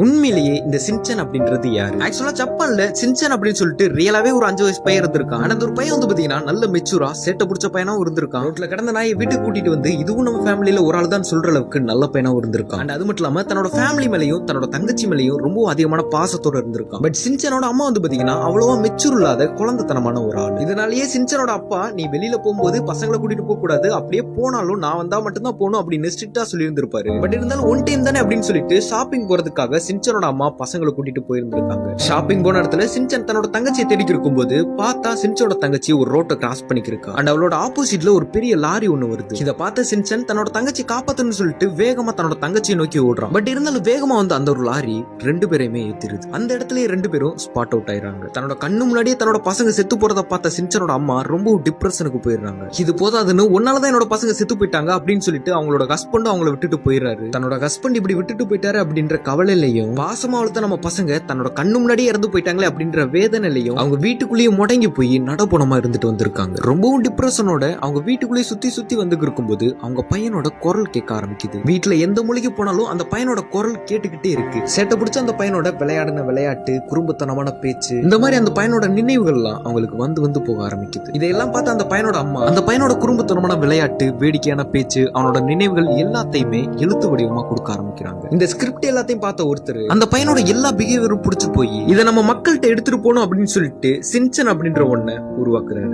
உண்மையிலேயே இந்த சின்சன் அப்படின்றது யாரு? ஆக்சுவலா ஜப்பான்ல சின்சன் அப்படின்னு சொல்லிட்டு ரியலாவே ஒரு 5 வயசு பையன் இருந்திருக்கான். ஆனா அந்த ஒரு பையன் வந்து பாத்தீங்கன்னா நல்ல மெச்சூரா சேட்டை பிடிச்ச பையனாவும் இருந்திருக்கான். ரோட்ல கடந்த நாயை வீட்டுக்கு கூட்டிட்டு வந்து இதுவும் நம்ம ஃபேமிலியில ஒரு ஆள் தான் சொல்ற அளவுக்கு நல்ல பையனாவும் இருந்திருக்கான். அண்ட் அது மட்டும் இல்லாம தன்னோட ஃபேமிலி மேலையும் தன்னோட தங்கச்சி மேலையும் ரொம்ப அதிகமான பாசத்தோட இருந்திருக்கான். பட் சின்சனோட அம்மா வந்து பாத்தீங்கன்னா அவ்வளவா மெச்சூர் இல்லாத குழந்தைத்தனமான ஒரு ஆள். இதனாலேயே சின்சனோட அப்பா நீ வெளியில போகும்போது பசங்களை கூட்டிட்டு போக கூடாது, அப்படியே போனாலும் நான் வந்தா மட்டும்தான் போகணும் அப்படின்னு ஸ்ட்ரிக்டா சொல்லி இருந்திருப்பாரு. பட் இருந்தாலும் ஒன் டைம் தானே அப்படின்னு சொல்லிட்டு ஷாப்பிங் போறதுக்காக சின்சனோட அம்மா பசங்களை கூட்டிட்டு போயிருந்திருக்காங்க. ஷாப்பிங் போன இடத்துல சின்சன் தன்னோட தங்கச்சியை தேடிக்கு இருக்கும்போது பார்த்தா சின்சனோட தங்கச்சி ஒரு ரோட்டை கிராஸ் பண்ணிக்கிருக்கா. அண்ட் அவளோட ஆப்போசிட்ல ஒரு பெரிய லாரி ஒண்ணு வருது. இதை பார்த்த சின்சன் தன்னோட தங்கச்சி காப்பாத்தணும்னு சொல்லிட்டு வேகமா தன்னோட தங்கச்சியை நோக்கி ஓடுறான். பட் இருந்தாலும் வேகமா வந்து அந்த ஒரு லாரி ரெண்டு பேரையுமே ஏத்திருது. அந்த இடத்துல ரெண்டு பேரும் ஸ்பாட் அவுட் ஆயிராங்க. தன்னோட கண்ணு முன்னாடியே தன்னோட பசங்க செத்து போறத பார்த்த சின்சனோட அம்மா ரொம்ப டிப்ரெஷனுக்கு போயிடுறாங்க. இது போதாதுன்னு ஒன்னாலதான் என்னோட பசங்க செத்து போயிட்டாங்க அப்படின்னு சொல்லிட்டு அவங்களோட ஹஸ்பண்டும் அவங்கள விட்டுட்டு போயிடுறாரு. தன்னோட ஹஸ்பண்ட் இப்படி விட்டுட்டு போயிட்டாரு அப்படின்ற கவலையிலையும் பாசமா நம்ம பசங்க தன்னோட கண்ணு முன்னாடியே இறந்து போயிட்டாங்களே அப்படின்ற வேதனையிலையும் அவங்க வீட்டுக்குள்ளேயே முடங்கி போய் நடப்பணமா இருந்துட்டு வந்திருக்காங்க. ரொம்பவும் டிப்ரெஷனோட அவங்க வீட்டுக்குள்ளேயே சுத்தி சுத்தி வந்து இருக்கும்போது அவங்க பையனோட குரல் கேட்க ஆரம்பிக்குது. வீட்டுல எந்த மூலைக்கு போனாலும் அந்த பையனோட குரல் கேட்டுக்கிட்டே இருக்கு. சேட்டை பிடிச்ச அந்த பையனோட விளையாடின விளையாட்டு, குறும்புத்தனமான பேச்சு, இந்த மாதிரி அந்த பையனோட நினைவுகள்லாம் அவங்களுக்கு வந்து வந்து போக ஆரம்பிக்குது. இதையெல்லாம் பார்த்து அந்த பையனோட அம்மா அந்த பையனோட குறும்புத்தனமான விளையாட்டு, வேடிக்கையான பேச்சு, அவனோட நினைவுகள் எல்லாத்தையுமே எழுத்து வடிவமா கொடுக்க ஆரம்பிக்கிறாங்க. இந்த ஸ்கிரிப்ட் எல்லாத்தையும் பார்த்த ஒருத்தர் அந்த பையனோட எல்லா பிஹேவியரும் பிடிச்சு போய் இதை நம்ம மக்கள்கிட்ட எடுத்துட்டு போகணும் அப்படின்னு சொல்லிட்டு சின்சன் அப்படின்ற ஒன்ன உருவாக்குறாரு.